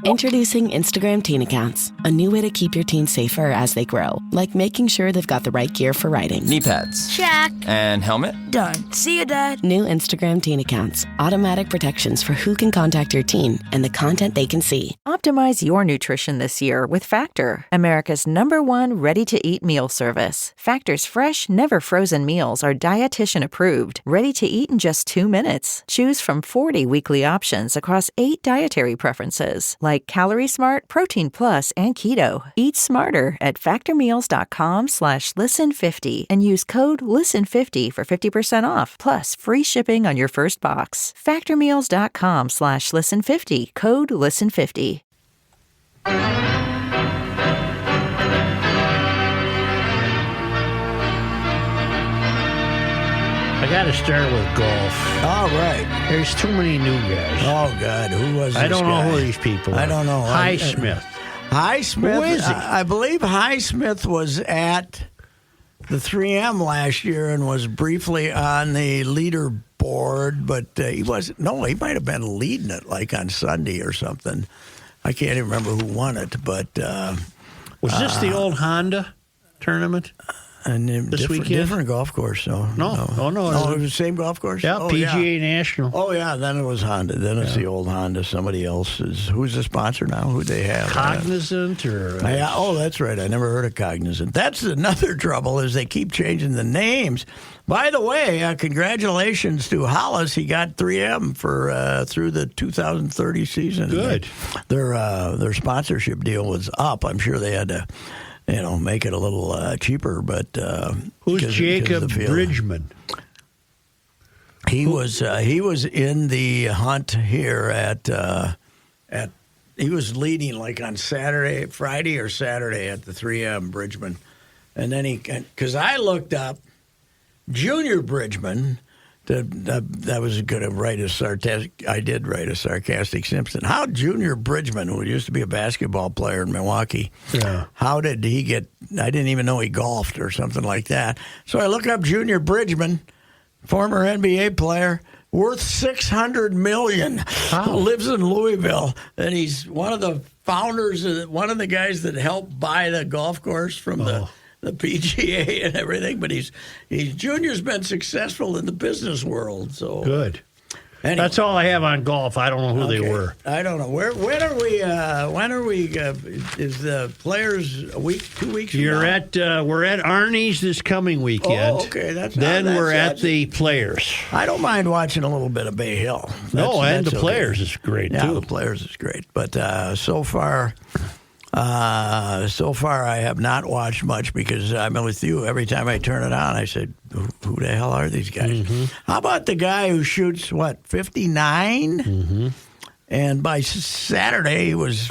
Introducing Instagram Teen Accounts, a new way to keep your teens safer as they grow, like making sure they've got the right gear for riding. Knee pads. Check. And helmet? Done. See you, Dad. New Instagram Teen Accounts, automatic protections for who can contact your teen and the content they can see. Optimize your nutrition this year with Factor, America's #1 ready-to-eat meal service. Factor's fresh, never frozen meals are dietitian approved, ready to eat in just 2 minutes. Choose from 40 weekly options across 8 dietary preferences, like Calorie Smart, Protein Plus, and Keto. Eat smarter at factormeals.com/listen50 and use code LISTEN50 for 50% off, plus free shipping on your first box. Factormeals.com/listen50, code LISTEN50. I got to start with golf. All right. There's too many new guys. Oh, God. Who was this I don't know guy? who these people are. I don't know. Highsmith. Highsmith. Who is he? I believe Highsmith was at the 3M last year and was briefly on the leaderboard, but he wasn't. No, he might have been leading it like on Sunday or something. I can't even remember who won it, but. Was this the old Honda tournament? And This weekend? different golf course. So No. Oh, no. Oh, it was the same golf course? Yeah, Oh, PGA National. Oh, yeah, then it was Honda. Then it's the old Honda. Somebody else's. Who's the sponsor now? Who they have? Cognizant or... Yeah, oh, that's right. I never heard of Cognizant. That's another trouble is they keep changing the names. By the way, congratulations to Hollis. He got 3M for through the 2030 season. Good. Their sponsorship deal was up. I'm sure they had to... make it a little cheaper, but Who's because Jacob of the field. Bridgman? He was in the hunt here at he was leading like on Friday or Saturday at the 3M Bridgman, and then because I looked up Junior Bridgman. That was going to write a sarcastic. I did write a sarcastic Simpson. How Junior Bridgman, who used to be a basketball player in Milwaukee, how did he get? I didn't even know he golfed or something like that. So I look up Junior Bridgman, former NBA player, worth $600 million. Lives in Louisville, and he's one of the founders, one of the guys that helped buy the golf course from the PGA and everything, but he's Junior's been successful in the business world. So Good. Anyway. That's all I have on golf. I don't know who they were. I don't know. When are we? Is the Players a week, 2 weeks? From You're now? at we're at Arnie's this coming weekend. Oh, okay. Then we're at the Players. I don't mind watching a little bit of Bay Hill. And the okay. Players is great Yeah, too. the Players is great, but so far I have not watched much because I'm with you. Every time I turn it on, I said, "Who the hell are these guys?" Mm-hmm. How about the guy who shoots 59? Mm-hmm. And by Saturday, he was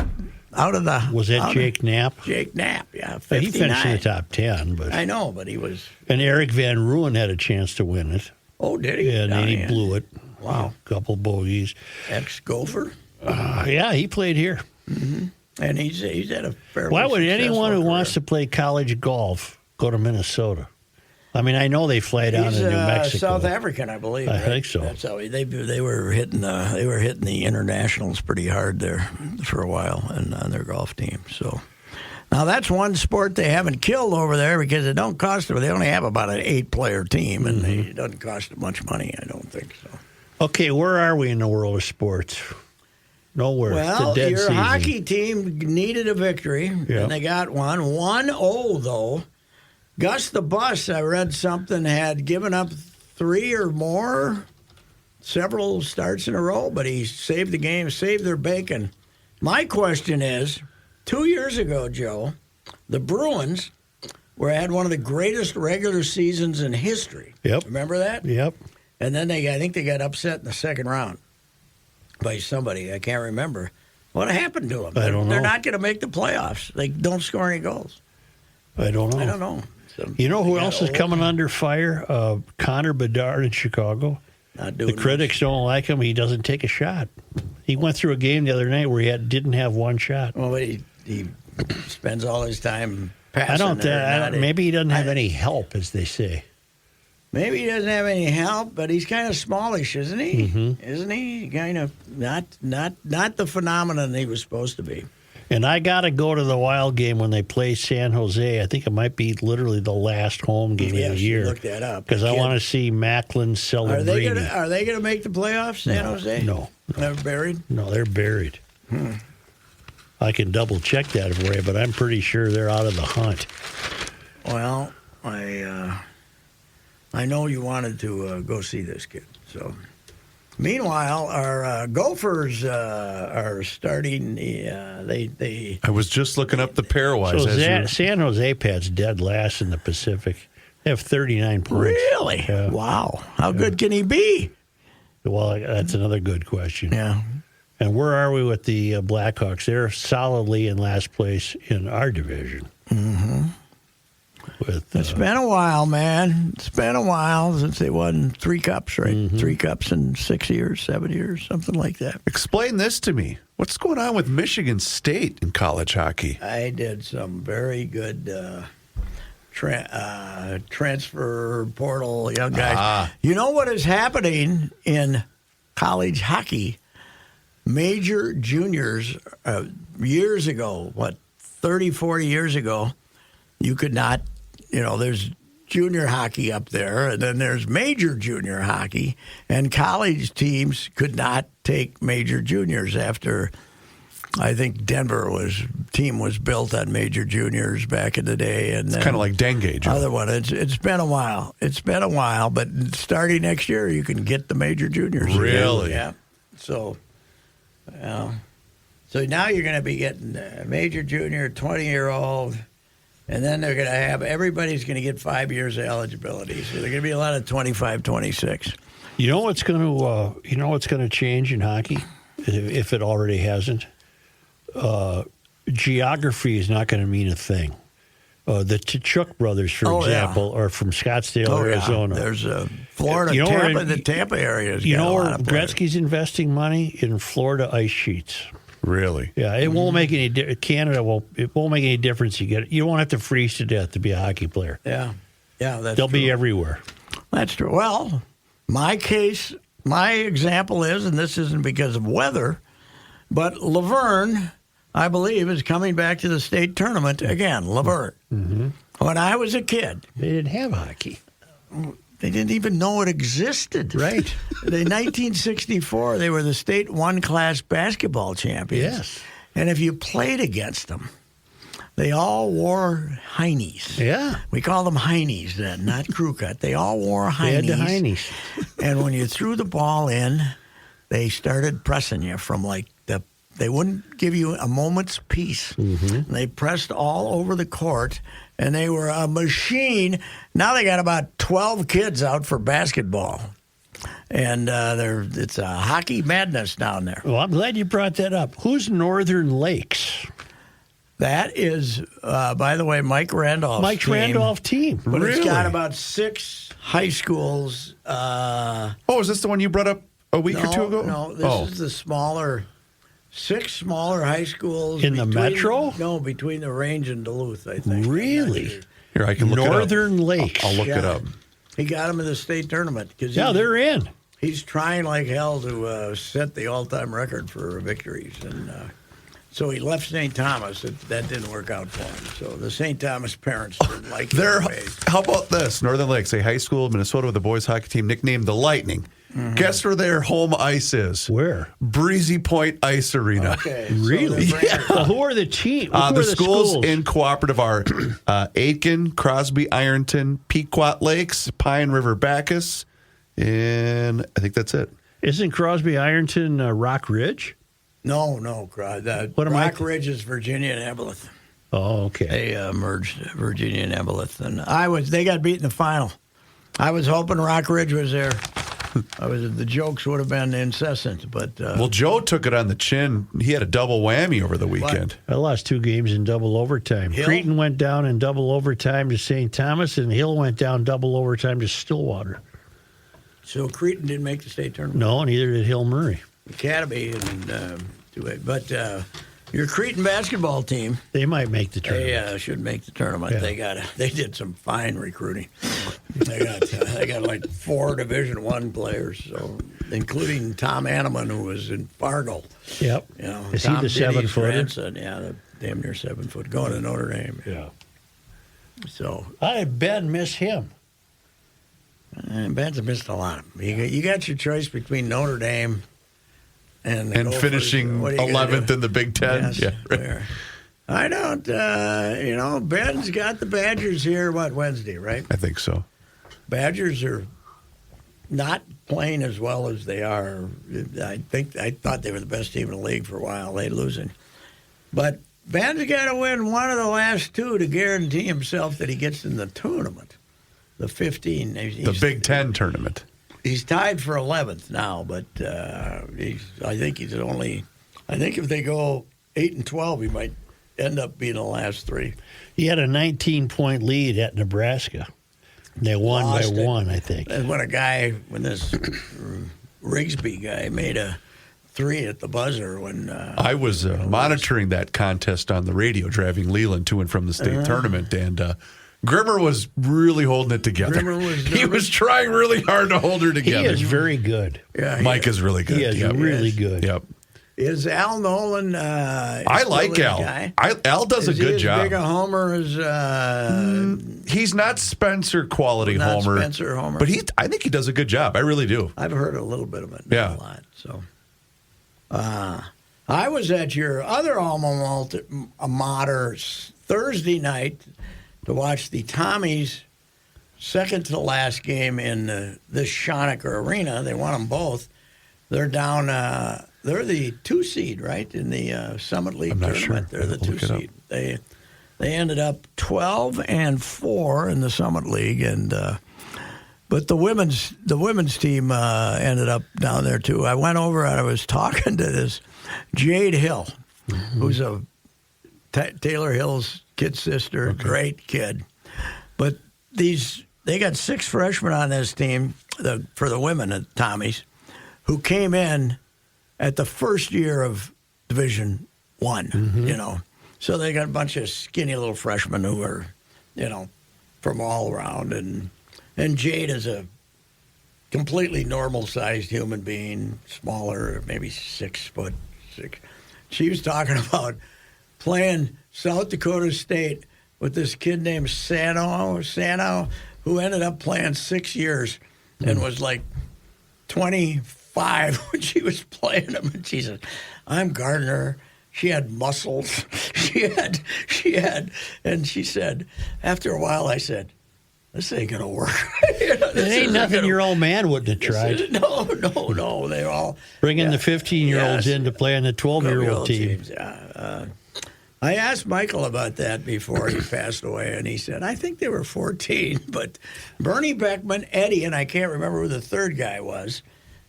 out of the. Was that Jake Knapp? Jake Knapp, yeah, 59. He finished in the top 10, but I know, but he was. And Eric Van Ruin had a chance to win it. Oh, did he? Yeah, and then he blew it. Wow, a couple bogeys. Ex-golfer. Yeah, he played here. Mm-hmm. And he's had a fairly. Why would successful anyone who career. wants to play college golf go to Minnesota? I mean, I know they fly down He's to New Mexico. South African, I believe. I right? think so. That's how they were hitting the internationals pretty hard there for a while and on their golf team. So now that's one sport they haven't killed over there because it don't cost them. They only have about an 8-player team, and it doesn't cost them much money. I don't think so. Okay, where are we in the world of sports? Nowhere. Well, it's a dead your season. hockey team needed a victory, and they got one. 1-0, though. Gus the Bus, I read something, had given up 3 or more, several starts in a row, but he saved the game, saved their bacon. My question is, 2 years ago, Joe, the Bruins had one of the greatest regular seasons in history. Yep. Remember that? Yep. And then I think they got upset in the second round by somebody. I can't remember. What happened to them? I don't know. They're not going to make the playoffs. They don't score any goals. I don't know. I don't know. So You know who else is coming under fire? Connor Bedard in Chicago. Not doing The critics don't like him. He doesn't take a shot. He went through a game the other night where he didn't have one shot. Well, he spends all his time passing. Maybe he doesn't have any help, as they say. Maybe he doesn't have any help, but he's kind of smallish, isn't he? Mm-hmm. Isn't he? Kind of not the phenomenon he was supposed to be. And I got to go to the Wild game when they play San Jose. I think it might be literally the last home game of the year. Look that up. Because I want to see Macklin Celebrini. Are they going to make the playoffs, San Jose? No. They're buried? No, they're buried. I can double check that for you, but I'm pretty sure they're out of the hunt. Well, I know you wanted to go see this kid. So, meanwhile, our Gophers are starting. They. I was just looking up the pairwise. So San Jose Pat's dead last in the Pacific. They have 39 points. Really? Yeah. Wow. How good can he be? Well, that's another good question. Yeah. And where are we with the Blackhawks? They're solidly in last place in our division. Mm-hmm. It's been a while, man. It's been a while since they won 3 cups, right? Mm-hmm. 3 cups in 6 years, 7 years, something like that. Explain this to me. What's going on with Michigan State in college hockey? I did some very good transfer portal young guys. You know what is happening in college hockey? Major juniors, years ago, 30, 40 years ago, you could not, there's junior hockey up there, and then there's major junior hockey, and college teams could not take major juniors after, I think Denver team was built on major juniors back in the day. And it's kind of like dengue, Joe. Other one, it's been a while. It's been a while, but starting next year, you can get the major juniors. Really? Yeah. So now you're going to be getting a major junior, 20-year-old, and then they're going to have everybody's going to get 5 years of eligibility. So there's going to be a lot of 25, 26. You know what's going to change in hockey, if it already hasn't. Geography is not going to mean a thing. The Tkachuk brothers, for example, are from Scottsdale, Arizona. There's Florida, Tampa. The Tampa area. You know where Gretzky's investing money? In Florida ice sheets. Really? Yeah, it won't make any. Canada it won't make any difference. You won't have to freeze to death to be a hockey player. Yeah, that's they'll true. be everywhere. That's true. Well, my example is, and this isn't because of weather, but Laverne, I believe, is coming back to the state tournament again. Laverne. Mm-hmm. When I was a kid, they didn't have hockey. They didn't even know it existed. Right. In 1964, they were the state one-class basketball champions. Yes. And if you played against them, they all wore heinies. Yeah. We call them heinies then, not crew cut. They all wore heinies. They had the heinies. And when you threw the ball in, they started pressing you from they wouldn't give you a moment's peace. Mm-hmm. They pressed all over the court, and they were a machine. Now they got about 12 kids out for basketball. And it's a hockey madness down there. Well, I'm glad you brought that up. Who's Northern Lakes? That is, by the way, Mike Randolph's team. But It's got about 6 high schools. Is this the one you brought up a week or two ago? No, this is the smaller... 6 smaller high schools. In the metro? No, between the Range and Duluth, I think. Really? Here, I can look Northern it up. Lakes. I'll look it up. He got them in the state tournament. They're in. He's trying like hell to set the all-time record for victories. And so he left St. Thomas. That didn't work out for him. So the St. Thomas parents didn't like him. How about this? Northern Lakes, a high school in Minnesota with a boys hockey team nicknamed the Lightning. Mm-hmm. Guess where their home ice is? Where? Breezy Point Ice Arena. Okay. Really? So well, who are the teams? The schools in cooperative are Aitken, Crosby, Ironton, Pequot Lakes, Pine River, Bacchus, and I think that's it. Isn't Crosby Ironton Rock Ridge? No. Rock Ridge is Virginia and Evelyn. Oh, okay. They merged Virginia and Evelyn. And they got beat in the final. I was hoping Rock Ridge was there. The jokes would have been incessant, but Joe took it on the chin. He had a double whammy over the weekend. I lost 2 games in double overtime. Hill? Cretin went down in double overtime to St. Thomas, and Hill went down double overtime to Stillwater. So Cretin didn't make the state tournament. No, neither did Hill Murray. Academy but Your Cretan basketball team. They might make the tournament. They should make the tournament. Yeah. They did some fine recruiting. They got like 4 Division I players, so including Tom Anneman, who was in Fargo. Yep. You know, Is Tom he the Diddy's 7-footer? grandson. Yeah, the damn near 7 foot, going to Notre Dame. Yeah. So Ben miss him. Ben's missed a lot. You got your choice between Notre Dame and finishing What are you gonna 11th do? in the Big Ten. Yes, Yeah, right. there. I don't. Ben's got the Badgers here. Wednesday, right? I think so. Badgers are not playing as well as they are. I thought they were the best team in the league for a while. They losing, but Ben's got to win one of the last 2 to guarantee himself that he gets in the tournament. The 15. The Big Ten tournament. He's tied for 11th now, but I think if they go 8-12, he might end up being the last 3. He had a 19-point lead at Nebraska. They won by 1, I think. And when this Rigsby guy made a 3 at the buzzer when I was monitoring that contest on the radio, driving Leland to and from the state tournament, and Grimmer was really holding it together. He was trying really hard to hold her together. He is very good. Yeah, Mike is really good. He is really good. Yep. Is Al Nolan? I like Al. Guy? Al does a good job. Is he as big a homer as? He's not Spencer quality homer. Spencer Homer, but I think he does a good job. I really do. I've heard a little bit of it. Yeah. Not a lot. So, I was at your other alma mater Thursday night to watch the Tommies' second to last game in this Schoenecker Arena. They won them both. They're down. They're the 2 seed, right, in the Summit League tournament. Sure. They're the 2 seed. They ended up 12-4 in the Summit League, and but the women's team ended up down there too. I went over and I was talking to this Jade Hill, who's a Taylor Hill's kid sister, great kid. But they got 6 freshmen on this team for the women at Tommy's, who came in at the first year of Division I. You know, so they got a bunch of skinny little freshmen who are, from all around, and Jade is a completely normal-sized human being, smaller, maybe 6 foot 6. She was talking about playing South Dakota State with this kid named Sano, who ended up playing 6 years and was like 25 when she was playing him. And she said, "I'm Gardner." She had muscles. She had, and she said, after a while, I said, "This ain't gonna work." It ain't nothing your old man wouldn't have tried. No. They're all bringing the 15-year-olds in to play on the 12-year-old team. teams. I asked Michael about that before he passed away, and he said, I think they were 14. But Bernie Beckman, Eddie, and I can't remember who the third guy was,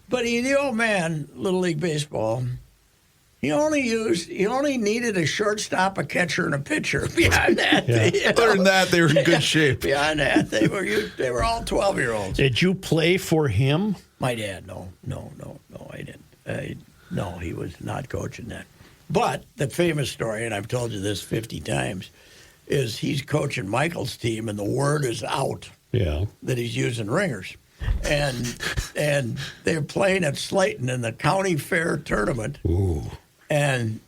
but the old man, Little League Baseball, he only needed a shortstop, a catcher, and a pitcher. Beyond that, Other than that, they were in good shape. Beyond that, they were all 12-year-olds. Did you play for him? My dad, no, I didn't. No, he was not coaching that. But the famous story, and I've told you this 50 times, is he's coaching Michael's team, and the word is out that he's using ringers. And they're playing at Slayton in the county fair tournament. Ooh. And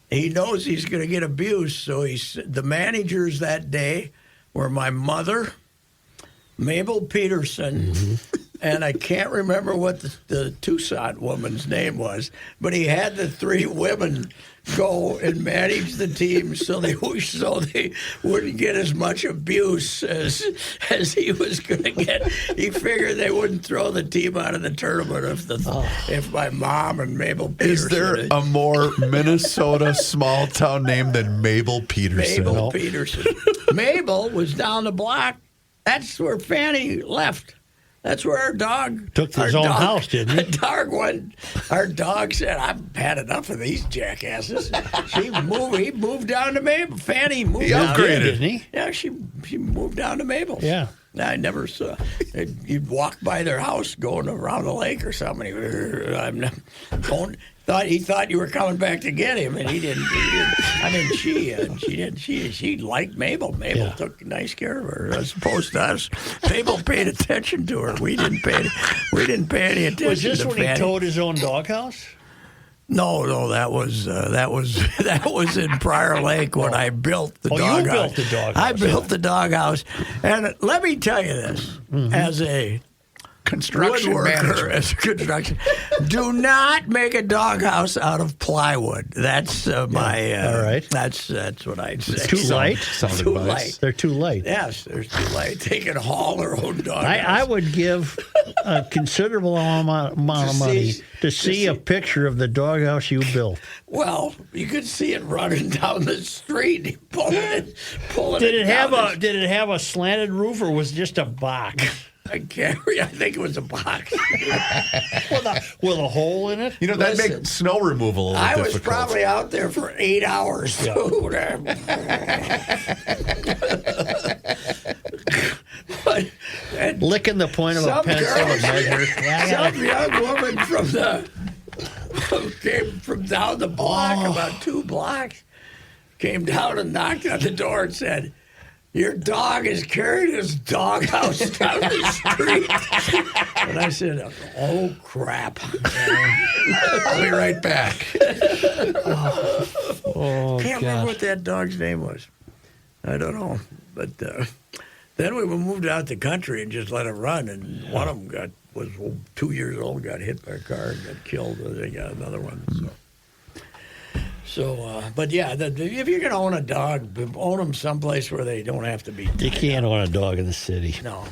he knows he's going to get abused, so the managers that day were my mother, Mabel Peterson, and I can't remember what the Tucson woman's name was, but he had the 3 women go and manage the team so they wouldn't get as much abuse as he was going to get. He figured they wouldn't throw the team out of the tournament if my mom and Mabel Peterson. Is there a more Minnesota small town name than Mabel Peterson? Mabel Peterson. Mabel was down the block. That's where Fanny left. That's where our dog took his own house, didn't he? Our dog said, "I've had enough of these jackasses." He moved down to Mabel. Fanny moved. He down upgraded, there. didn't he? Yeah, she moved down to Mabel. Yeah. I never saw. You'd walk by their house going around the lake or something. I'm not going. He thought you were coming back to get him, and he didn't. I mean, she didn't. She liked Mabel. Mabel took nice care of her, as opposed to us. Mabel paid attention to her. We didn't pay any attention. Was this to when Fanny. he towed his own doghouse? No, that was in Prior Lake when I built the doghouse. You built the doghouse. I built the doghouse, and let me tell you this: as a Construction woodworker, as a construction, do not make a doghouse out of plywood. That's all right. That's what I'd say. It's too light. Sound Too advice. light. They're too light. Yes, they're too light. They can haul their own doghouse. I would give a considerable amount of money to see a picture of the doghouse you built. Well, you could see it running down the street, pulling it. Did it down have a slanted roof or was it just a box? I think it was a box. with a hole in it? You know, that makes snow removal a little I difficult. was probably out there for 8 hours. Too. Licking the point of a pencil and measure. Some young woman came from down the block, about 2 blocks, came down and knocked on the door and said, "Your dog is carrying his doghouse down the street." And I said, "Oh, crap." I'll be right back. Can't remember what that dog's name was. I don't know. But then we moved out the country and just let it run. And one of them was 2 years old, got hit by a car and got killed. And they got another one. But yeah, if you're going to own a dog, own them someplace where they don't have to be. You can't own a dog in the city. No.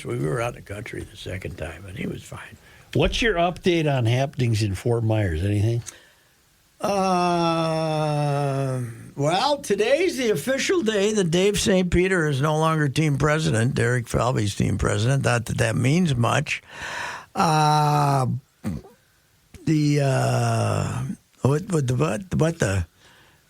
We were out in the country the second time, and he was fine. What's your update on happenings in Fort Myers? Anything? Well, today's the official day that Dave St. Peter is no longer team president. Derek Falvey's team president. Not that that means much.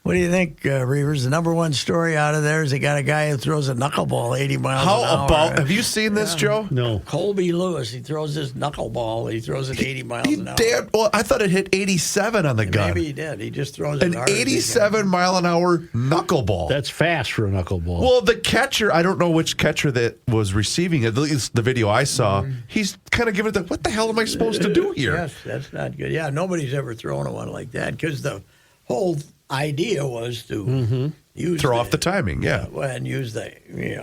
What do you think, Reavers? The number one story out of there is they got a guy who throws a knuckleball 80 miles an hour. Have you seen this, Joe? No. Colby Lewis, he throws this knuckleball. He throws it 80 miles an hour. Well, I thought it hit 87 on the gun. Maybe he did. He just throws it An hard as he can. 87-mile-an-hour knuckleball. That's fast for a knuckleball. Well, the catcher, I don't know which catcher that was receiving it. At least the video I saw, he's kind of giving it what the hell am I supposed to do here? Yes, that's not good. Yeah, nobody's ever thrown a one like that because the whole idea was to Throw off the timing, yeah. And use the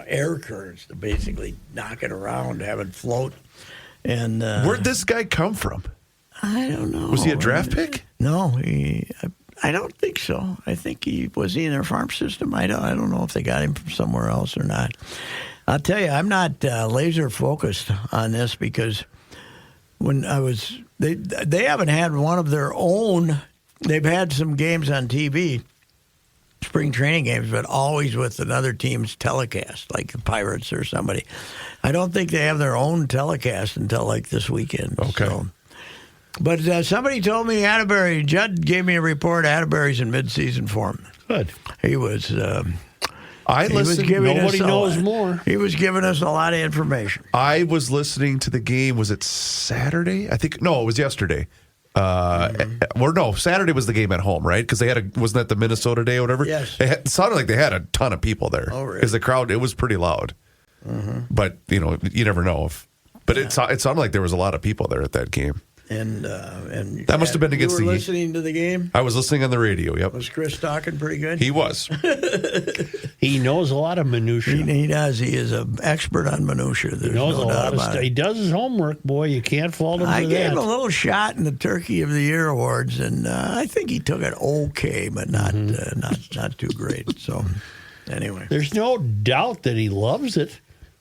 air currents to basically knock it around, have it float. And Where'd this guy come from? I don't know. Was he a draft pick? No, I don't think so. I think he was in their farm system. I don't know if they got him from somewhere else or not. I'll tell you, I'm not laser focused on this because when I was, they haven't had one of their own. They've had some games on TV, spring training games, but always with another team's telecast, like the Pirates or somebody. I don't think they have their own telecast until like this weekend. Okay. So. But somebody told me Atterbury, Judd gave me a report, Atterbury's in midseason form. Good. He was... I listened. Nobody knows more. He was giving us a lot of information. I was listening to the game. Was it Saturday? I think, no, it was yesterday. Saturday was the game at home, right? Because they had wasn't that the Minnesota day or whatever? Yes. It sounded like they had a ton of people there. Oh, really? Because the crowd, it was pretty loud. But, you never know. It sounded like there was a lot of people there at that game. And that must have been against you were listening to the game? I was listening on the radio, yep. Was Chris talking pretty good? He was. He knows a lot of minutia. He does. He is an expert on minutia. There's He knows no a doubt lot of about stuff. it. He does his homework, boy. You can't fault him I for gave that. him a little shot in the Turkey of the Year awards, and I think he took it okay, but not too great. So, anyway. There's no doubt that he loves it.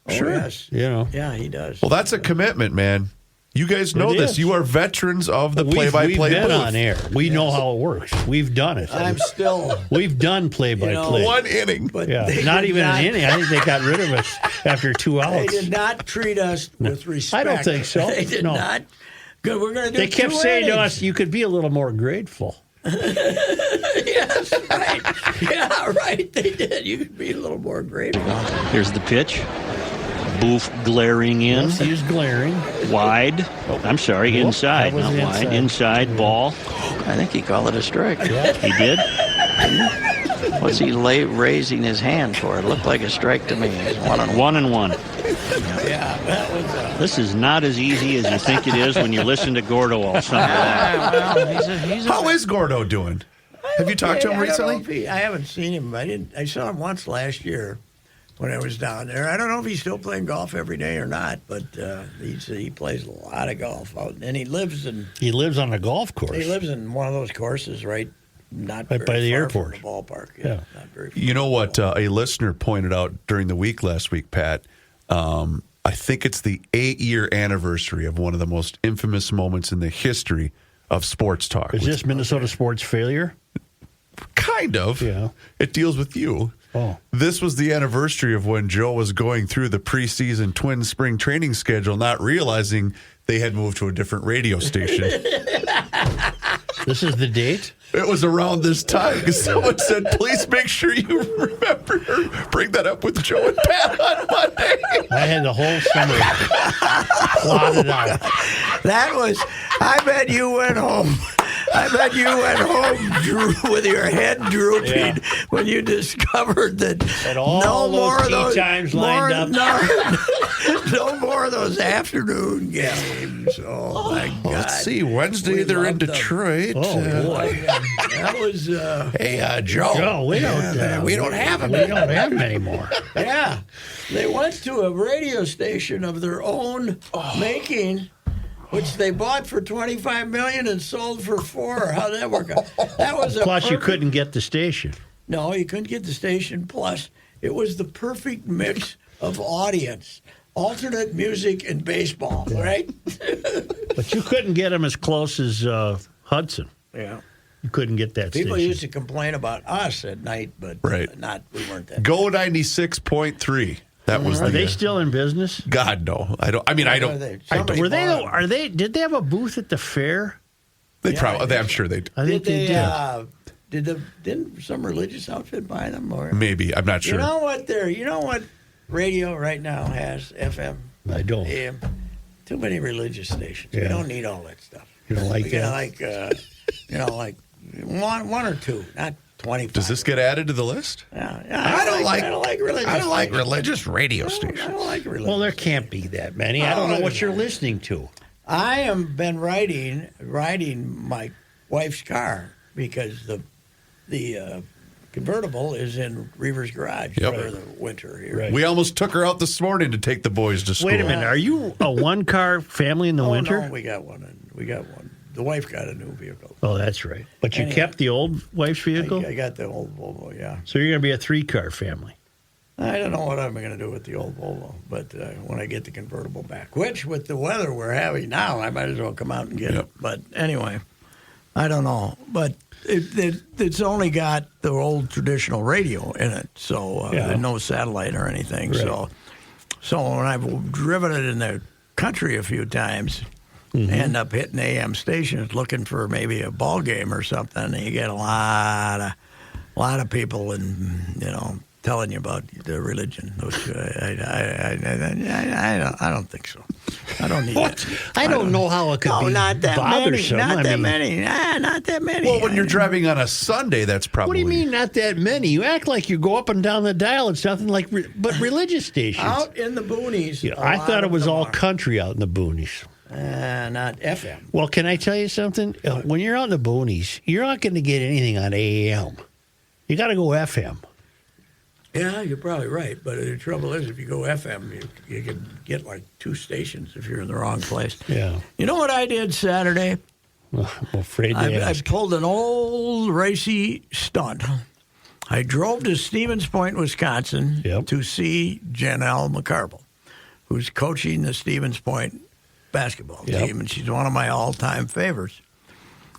Sure. Yes. Yeah, he does. Well, that's a commitment, man. You guys know It this. is. You are veterans of the play-by-play We've been booth. on air. We know how it works. We've done it. I'm still... We've done play-by-play. One inning. But Yeah, they not did even an inning. I think they got rid of us after 2 They outs. did not treat us with respect. I don't think so. They did No. not. Good. We're going to do They kept 2 saying to innings. us, you could be a little more grateful. Yes, right. Yeah, right. They did. You could be a little more grateful. Here's the pitch. Booth glaring in. Yes, he's glaring. Wide. I'm sorry, inside, that was not wide. inside. Inside ball. I think he called it a strike. He did. What's he raising his hand for? It looked like a strike to me. It's 1-1. 1-1. Yeah, that was. This is not as easy as you think it is when you listen to Gordo all summer long. How is Gordo doing? Have you talked to him recently? I haven't seen him. I saw him once last year when I was down there. I don't know if he's still playing golf every day or not, but he plays a lot of golf out, and he lives on a golf course. He lives in one of those courses not right very by the far airport. from the ballpark. Yeah. Not very far. You know what a listener pointed out during the week last week, Pat? I think it's the 8-year anniversary of one of the most infamous moments in the history of sports talk. Is this Minnesota sports failure? Kind of. Yeah. It deals with you. Oh. This was the anniversary of when Joe was going through the preseason Twins spring training schedule, not realizing they had moved to a different radio station. This is the date? It was around this time because someone said, please make sure you remember bring that up with Joe and Pat on Monday. I had the whole summer plotted out. That was. I bet you went home. Drew, with your head drooping when you discovered that And all no those more of tee those times lined up. No more of those afternoon games. Oh my God! Let's see. Wednesday We they're in loved them. Detroit. Oh, boy. That was. Hey, Joe. Joe, we don't have them. We don't have them anymore. Yeah, they went to a radio station of their own making, which they bought for $25 million and sold for $4 million. How'd that work out? That was Plus, you couldn't get the station. No, you couldn't get the station. Plus, it was the perfect mix of audience, alternate music and baseball, right? But you couldn't get them as close as Hudson. Yeah. You couldn't get that People station. used to complain about us at night, but we weren't that. Go 96.3. That was Are they still in business? God, no. I don't. Were they? Are they? Did they have a booth at the fair? I'm sure they. I think they did. Didn't some religious outfit buy them? Or Maybe. I'm not sure. You know what radio right now has? FM. I don't. AM. Too many religious stations. Yeah. We don't need all that stuff. You don't like we that? Got like one or two, not 25. Does this get added to the list? Yeah, I don't like religious. I don't like religious radio I stations. don't like religious. Well, there can't be that many. I don't know what you're listening to. I have been riding my wife's car because the convertible is in Reaver's garage Yep. for the winter here. Right. We almost took her out this morning to take the boys to school. Wait a minute. Are you a one-car family in the winter? No, we got one. The wife got a new vehicle. Oh, that's right. But you Anyway. kept the old wife's vehicle? I got the old Volvo, yeah. So you're going to be a 3-car family. I don't know what I'm going to do with the old Volvo, but when I get the convertible back, which with the weather we're having now, I might as well come out and get it. But anyway, I don't know. But it's only got the old traditional radio in it, so there's no satellite or anything. Right. So when I've driven it in the country a few times, end up hitting AM stations looking for maybe a ball game or something, and you get a lot of people and telling you about the religion. Which I don't think so. I don't need What? that. I don't know how it could be not that bothersome. many. Not I that mean, many. Not that many. Well, when you're driving on a Sunday, that's probably. What do you mean not that many? You act like you go up and down the dial. It's nothing like, but religious stations. Out in the boonies. Yeah, a I lot thought it of was them all are. country out in the boonies. Not FM. Well, can I tell you something? When you're out in the boonies, you're not going to get anything on AM. You got to go FM. Yeah, you're probably right. But the trouble is, if you go FM, you can get like 2 stations if you're in the wrong place. Yeah. You know what I did Saturday? Well, I'm afraid to I ask. pulled an old racy stunt. I drove to Stevens Point, Wisconsin to see Janelle McCarville, who's coaching the Stevens Point basketball team, and she's one of my all-time favorites.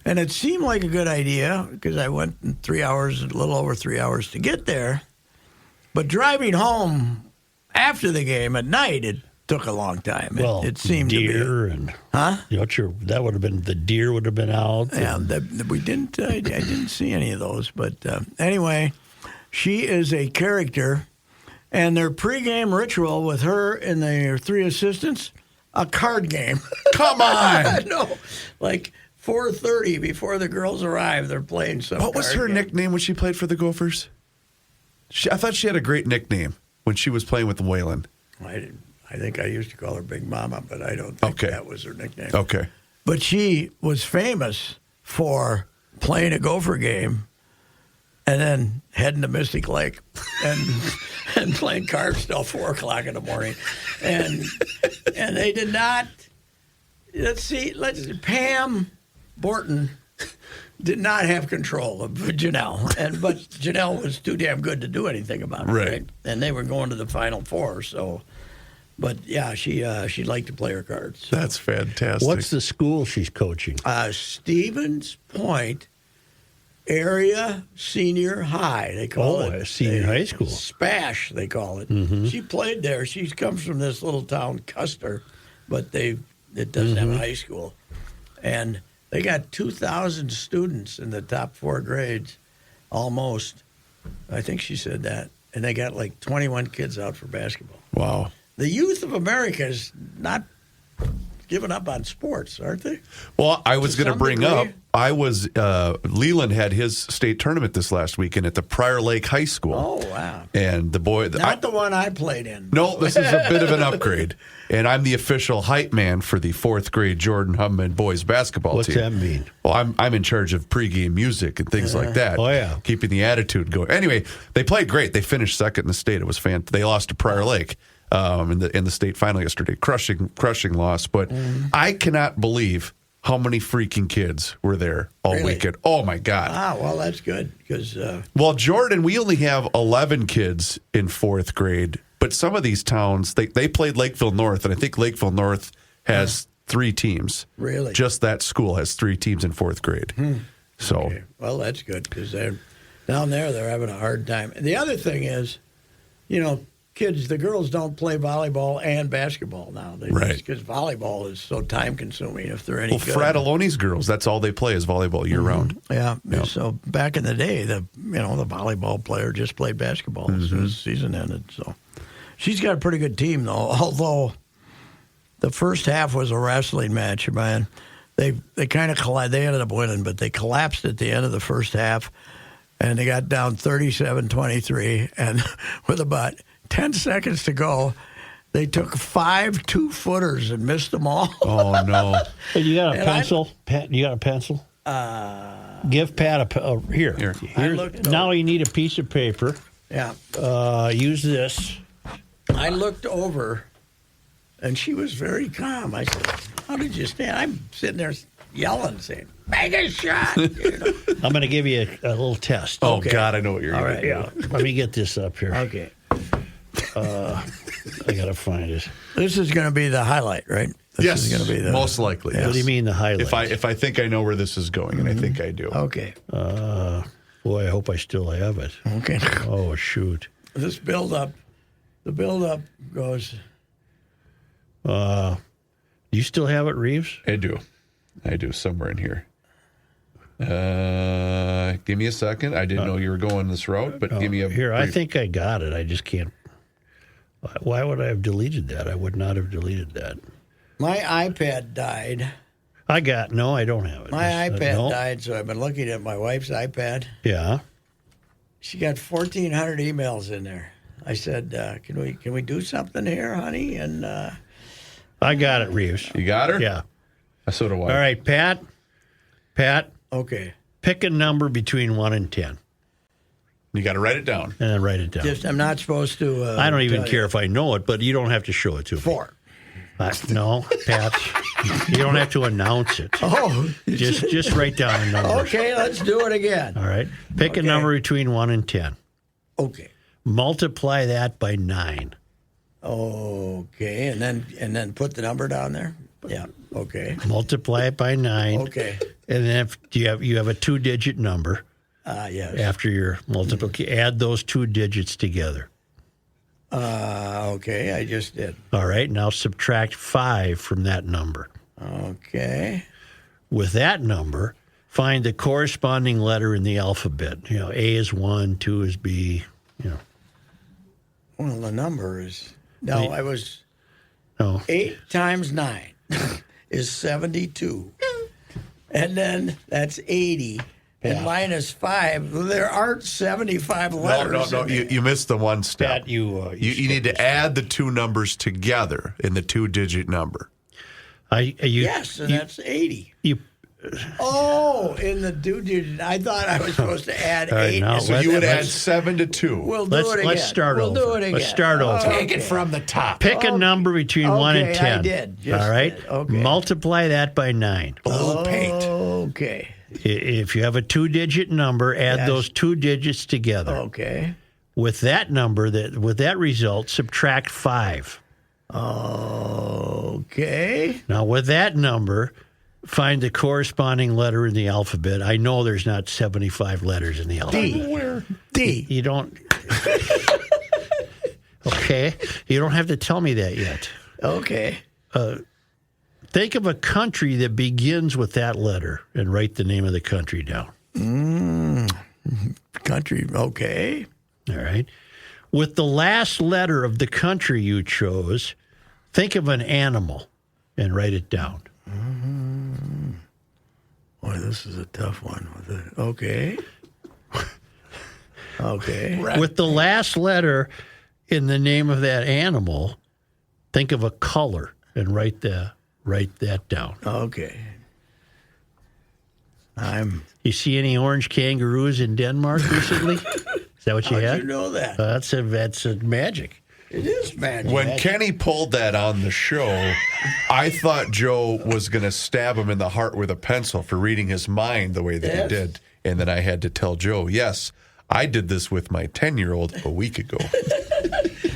And it seemed like a good idea because I went in 3 hours, a little over 3 hours to get there. But driving home after the game at night, it took a long time. Well, it seemed deer to be. and Huh? that would have been the deer would have been out. Yeah, we didn't. I didn't see any of those. But anyway, she is a character, And their pregame ritual with her and their 3 assistants, a card game. Come on. No, like 4:30 before the girls arrive, they're playing some. What was her nickname when she played for the Gophers? I thought she had a great nickname when she was playing with the Whalen. I think I used to call her Big Mama, but I don't think that was her nickname. Okay. But she was famous for playing a Gopher game and then heading to Mystic Lake and playing cards till 4 o'clock in the morning. And they did not, Pam Borton did not have control of Janelle. But Janelle was too damn good to do anything about it. Right. And they were going to the Final Four, so. But, yeah, she liked to play her cards. So. That's fantastic. What's the school she's coaching? Stevens Point Area Senior High, they call it. Senior high school. SPASH, they call it. Mm-hmm. She played there. She comes from this little town, Custer, but it doesn't have a high school. And they got 2,000 students in the top 4 grades, almost. I think she said that. And they got like 21 kids out for basketball. Wow. The youth of America is not giving up on sports, aren't they? Well, I was going to bring up, Leland had his state tournament this last weekend at the Prior Lake High School. Oh, wow. And the boy... Not the one I played in. No, this is a bit of an upgrade. And I'm the official hype man for the 4th grade Jordan Hubman boys basketball team. What's that mean? Well, I'm in charge of pregame music and things like that. Oh, yeah. Keeping the attitude going. Anyway, they played great. They finished second in the state. It was fantastic. They lost to Prior Lake. In the state final yesterday, crushing loss. But I cannot believe how many freaking kids were there all weekend. Oh my God! Ah, well, that's good because. Well, Jordan, we only have 11 kids in 4th grade, but some of these towns they played Lakeville North, and I think Lakeville North has 3 teams. Really? Just that school has 3 teams in 4th grade. So, okay. Well, that's good because they're down there. They're having a hard time. And the other thing is, kids, the girls don't play volleyball and basketball now. Because volleyball is so time-consuming if they're any good. Fratelloni's girls, that's all they play is volleyball year-round. Yeah. So back in the day, the volleyball player just played basketball as soon as the season ended. So she's got a pretty good team, though, although the first half was a wrestling match, man. They kind of collapsed. They ended up winning, but they collapsed at the end of the first half, and they got down 37-23, and with about 10 seconds to go, they took 5 2-footers and missed them all. Oh, no. Hey, you got a pencil? Pat, you got a pencil? Give Pat here. Now you need a piece of paper. Yeah. Use this. I looked over, and she was very calm. I said, how did you stand? I'm sitting there yelling, saying, make a shot. I'm going to give you a little test. Oh, okay. God, I know what you're going to do. Yeah. Let me get this up here. Okay. I got to find it. This is going to be the highlight, right? Yes, is going to be most likely. Yes. What do you mean the highlight? If I think I know where this is going, and I think I do. Okay. Boy, I hope I still have it. Okay. Oh, shoot. This build-up, the build-up goes... Do you still have it, Reeves? I do, somewhere in here. Give me a second. I didn't know you were going this route, but give me a... Here, I think I got it. I just can't... Why would I have deleted that? I would not have deleted that. My iPad died. I don't have it. My iPad died, so I've been looking at my wife's iPad. Yeah. She got 1,400 emails in there. I said, can we do something here, honey? And I got it, Reeves. You got her? Yeah. So do I. All right, Pat. Okay. Pick a number between 1 and 10. You got to write it down. And then write it down. I'm not supposed to. I don't even care if I know it, but you don't have to show it to me. 4. No, Pat. You don't have to announce it. Oh. Just write down a number. Okay, let's do it again. All right. Pick a number between 1 and 10. Okay. Multiply that by 9. Okay, and then put the number down there. Yeah. Okay. Multiply it by 9. Okay. And then you have a 2-digit number. Yes. After your multiplication, add those 2 digits together. Okay, I just did. All right. Now subtract 5 from that number. Okay. With that number, find the corresponding letter in the alphabet. A is 1, 2 is B. Well, the number is no. I was No. 8 times 9 is 72, and then that's 80. And minus 5. There aren't 75 letters. No. You missed the one step. Pat, you need to add the two numbers together in the 2-digit number. Yes, and that's 80. You. In the digit. I thought I was supposed to add All right, 8. now So you would add 7 to 2. We'll do it again. Let's start over. We'll do it again. Let's start over. Take it from the top. Pick a number between 1 and 10. I did. Just all right. did. Okay. Multiply that by 9. Blue paint. Okay. If you have a 2-digit number, add those 2 digits together. Okay. With that number, with that result, subtract 5. Okay. Now, with that number, find the corresponding letter in the alphabet. I know there's not 75 letters in the alphabet. D. You don't. Okay. You don't have to tell me that yet. Okay. Think of a country that begins with that letter and write the name of the country down. Country. Okay. All right. With the last letter of the country you chose, think of an animal and write it down. Boy, this is a tough one. Okay. Okay. With the last letter in the name of that animal, think of a color and write that down. Okay. You see any orange kangaroos in Denmark recently? Is that what you How'd had? you know that? That's a magic. It is magic. When Kenny pulled that on the show, I thought Joe was going to stab him in the heart with a pencil for reading his mind the way that he did. And then I had to tell Joe, yes, I did this with my 10-year-old a week ago.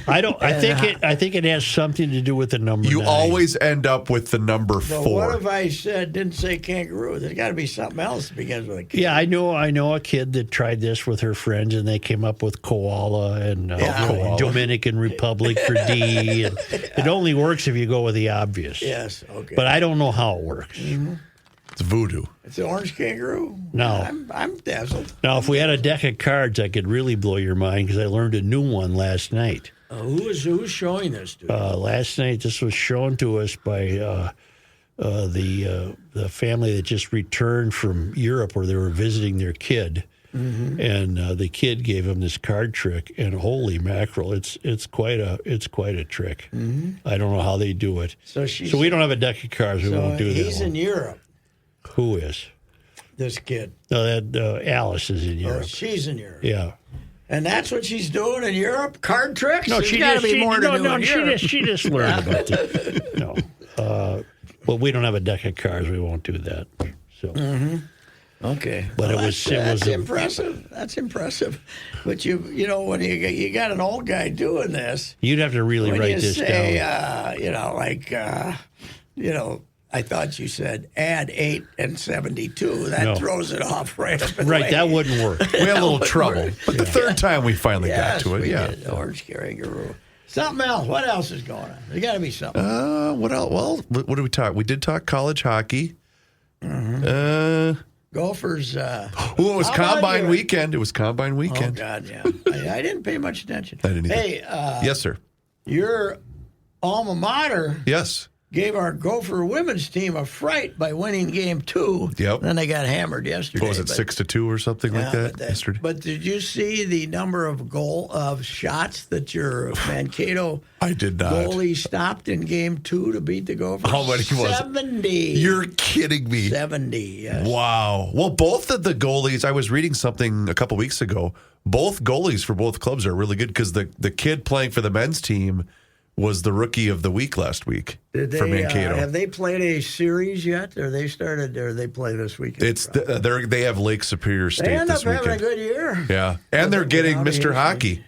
I think it has something to do with the number. You 9. always end up with the number But 4. what if I didn't say kangaroo? There's got to be something else that begins with a K. Yeah, I know a kid that tried this with her friends, and they came up with koala and Dominican Republic for D. And it only works if you go with the obvious. Yes, okay. But I don't know how it works. Mm-hmm. It's voodoo. It's an orange kangaroo? No. I'm dazzled. Now, if we had a deck of cards, I could really blow your mind because I learned a new one last night. Who's showing this to you? Last night, this was shown to us by the family that just returned from Europe, where they were visiting their kid, and the kid gave them this card trick. And holy mackerel, it's quite a trick. I don't know how they do it. So we don't have a deck of cards. We won't do that. He's in Europe. Who is This kid? No, that Alice is in Europe. Oh, she's in Europe. Yeah. And that's what she's doing in Europe? Card tricks? No, There's got to be more to do in Europe. she just learned about it. No, well, we don't have a deck of cards. We won't do that. So, Okay, but that's impressive. That's impressive. But when you got an old guy doing this, you'd have to really when write you this say, down. I thought you said add 8 and 72. That No. throws it off right up. Right, that wouldn't work. We had a little trouble. But the third time we finally got to it, we did. Orange kangaroo. Something else. What else is going on? There's got to be something. What else? Well, what did we talk? We did talk college hockey. Golfers. It was Combine weekend. It was Combine Oh, weekend. God, yeah. I didn't pay much attention. I didn't either. Hey, Yes, sir. your alma mater Yes. gave our Gopher women's team a fright by winning game 2. Yep. Then they got hammered yesterday. What was it, 6-2 or something like that yesterday? But did you see the number of shots that your Mankato I did not. goalie stopped in game 2 to beat the Gophers? How many was it? 70. You're kidding me. 70, yes. Wow. Well, both of the goalies, I was reading something a couple weeks ago. Both goalies for both clubs are really good because the kid playing for the men's team was the rookie of the week last week for Mankato. Have they played a series yet? Or they play this weekend? They have Lake Superior State They end up this weekend. having a good year. Yeah, and they're getting Mr. Hockey.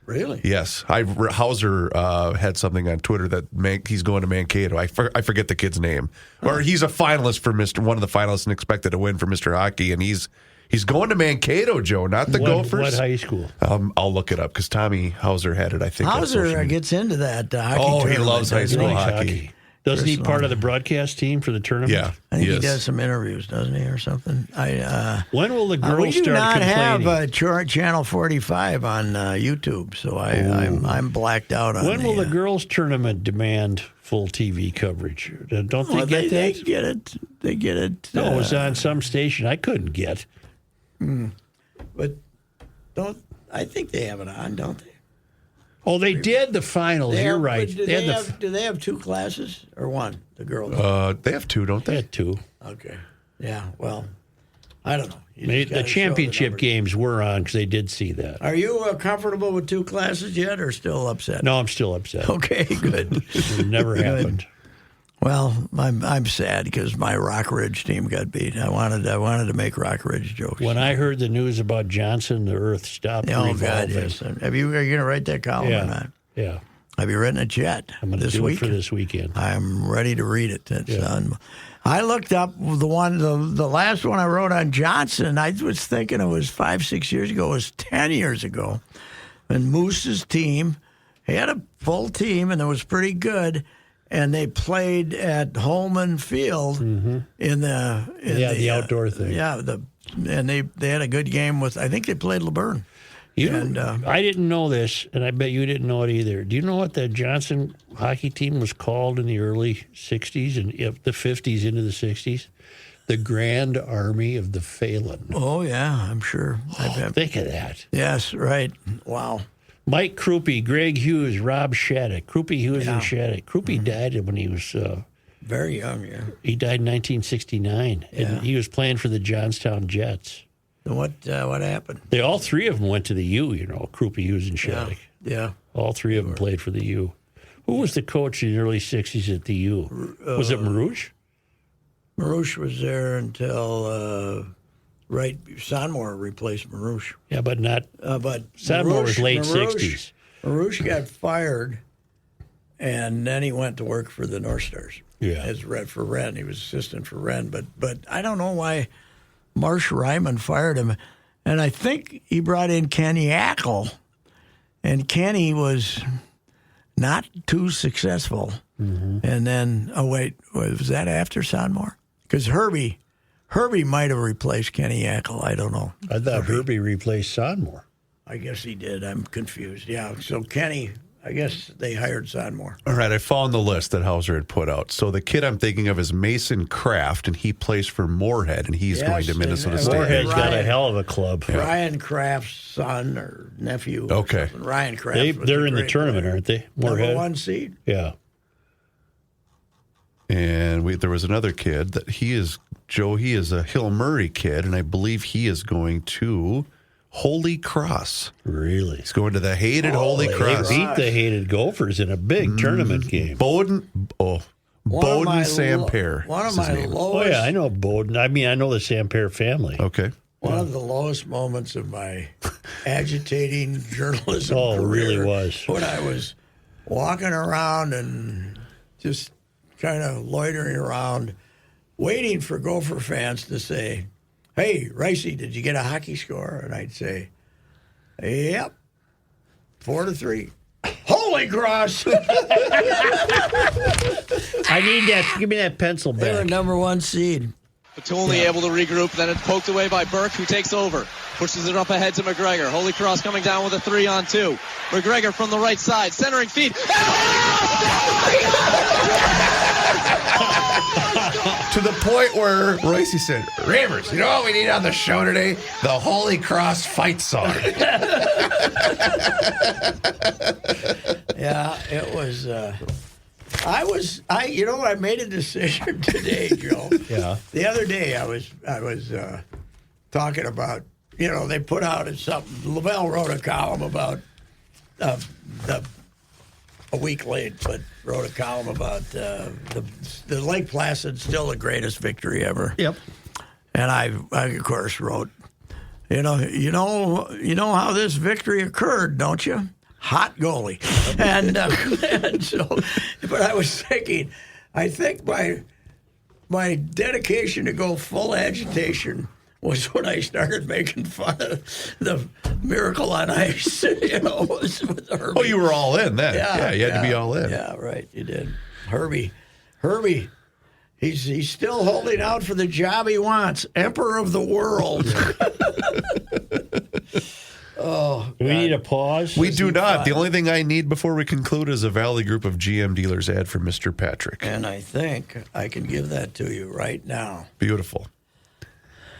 Really? Yes, Hauser had something on Twitter that he's going to Mankato. I forget the kid's name, or he's a finalist for one of the finalists and expected to win for Mr. Hockey, and he's going to Mankato, Joe, not the Gophers. What high school? I'll look it up because Tommy Hauser had it. I think Hauser gets into that hockey he tournament, loves high doesn't school he? hockey. Doesn't he Chris part Long. of the broadcast team for the tournament? Yeah. I think he Yes. does some interviews, doesn't he, or something? When will the girls we do start not complaining? have Channel 45 on YouTube, so I'm blacked out on. When will the girls' tournament demand full TV coverage? Don't they get that? They get it. They get it. No, it was on some station I couldn't get. But I think they have it on, don't they? Oh, they did the finals. You're right. Do they have two classes or one? The girls. They have two, don't They they? had two. Okay. Yeah. Well, I don't know. You The just gotta show championship numbers. games were on because they did see that. Are you comfortable with two classes yet, or still upset? No, I'm still upset. Okay. Good. It never happened. Well, I'm sad because my Rock Ridge team got beat. I wanted to make Rock Ridge jokes. When I heard the news about Johnson, the earth stopped Oh revolving. God, yes. Are you going to write that column or not? Yeah. Have you written it yet? I'm going to this do week? it for this weekend. I'm ready to read it. I looked up the last one I wrote on Johnson. I was thinking it was 5-6 years ago. It was 10 years ago. And Moose's team, he had a full team, and it was pretty good. And they played at Holman Field in the outdoor thing. And they had a good game with. I think they played LeBurn. I didn't know this, and I bet you didn't know it either. Do you know what the Johnson hockey team was called in the early 60s and the 50s into the 60s? The Grand Army of the Phelan. Oh, yeah, I'm sure. Think of that. Yes, right. Wow. Mike Krupe, Greg Hughes, Rob Shattuck. Krupe, Hughes, and Shattuck. Krupe died when he was... very young, yeah. He died in 1969, and he was playing for the Johnstown Jets. What happened? All three of them went to the U, Krupe, Hughes, and Shattuck. Yeah. All three of them played for the U. Who was the coach in the early 60s at the U? Was it Marouche? Marouche was there until Sonmore replaced Marouche. Yeah, but not. But Sonmore was late 60s. Marouche got fired, and then he went to work for the North Stars. Yeah, for Wren. He was assistant for Wren, but I don't know why Marsh Ryman fired him, and I think he brought in Kenny Ackle, and Kenny was not too successful. Mm-hmm. And then, was that after Sonmore? Because Herbie might have replaced Kenny Ackle. I don't know. I thought Herbie replaced Sonmore. I guess he did. I'm confused. Yeah. So Kenny, I guess they hired Sonmore. All right, I found the list that Hauser had put out. So the kid I'm thinking of is Mason Kraft, and he plays for Moorhead, and he's going to Minnesota State. Moorhead's got a hell of a club. Yeah. Ryan Kraft's son or nephew. Okay. Ryan Kraft. They're in the tournament, aren't they? Moorhead? Number 1 seed. Yeah. And there was another kid that he is a Hill Murray kid, and I believe he is going to Holy Cross. Really? He's going to the hated Holy Cross. They beat the hated Gophers in a big tournament game. Bowden Samper. One of my lowest. Oh, yeah, I know Bowden. I mean, I know the Samper family. Okay. One of the lowest moments of my agitating journalism career. It really was. When I was walking around and just kind of loitering around, waiting for Gopher fans to say, "Hey, Ricey, did you get a hockey score?" And I'd say, "Yep, 4-3. Holy Cross!" I need that. Give me that pencil They were back. number 1 seed. Patulny able to regroup, then it's poked away by Burke, who takes over. Pushes it up ahead to McGregor. Holy Cross coming down with a 3-on-2. McGregor from the right side, centering feed. To the point where Royce said, "Ravers, you know what we need on the show today? The Holy Cross fight song." Yeah, it was. I made a decision today, Joe. Yeah. The other day, I was talking about. They put out something. Lavelle wrote a column about a week late, but wrote a column about the Lake Placid still the greatest victory ever. Yep. And I of course wrote, you know how this victory occurred, don't you? Hot goalie. and so, but I was thinking, I think my dedication to go full agitation was when I started making fun of the Miracle on Ice. With Herbie. Oh, you were all in then. Yeah, you had to be all in. Yeah, right. You did. Herbie Herbie. He's still holding out for the job he wants. Emperor of the world. Do we need a pause? We do not. The only thing I need before we conclude is a Valley Group of GM dealers ad for Mr. Patrick. And I think I can give that to you right now. Beautiful.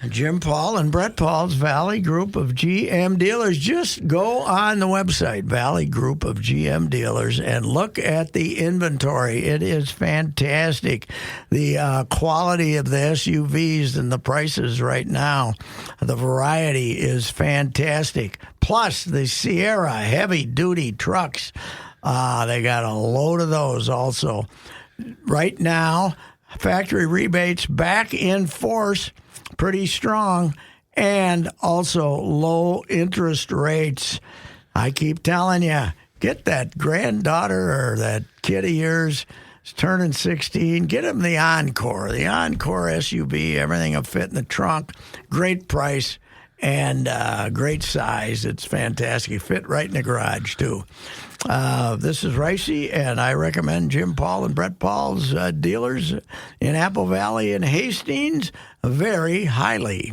Jim Paul and Brett Paul's Valley Group of GM Dealers. Just go on the website, Valley Group of GM Dealers, and look at the inventory. It is fantastic. The quality of the SUVs and the prices right now, the variety is fantastic. Plus, the Sierra heavy-duty trucks, they got a load of those also. Right now, factory rebates back in force. Pretty strong, and also low interest rates. I keep telling you, get that granddaughter or that kid of yours is turning 16. Get him the Encore. The Encore SUV, everything will fit in the trunk. Great price and great size. It's fantastic. Fit right in the garage, too. This is Ricey, and I recommend Jim Paul and Brett Paul's dealers in Apple Valley and Hastings very highly.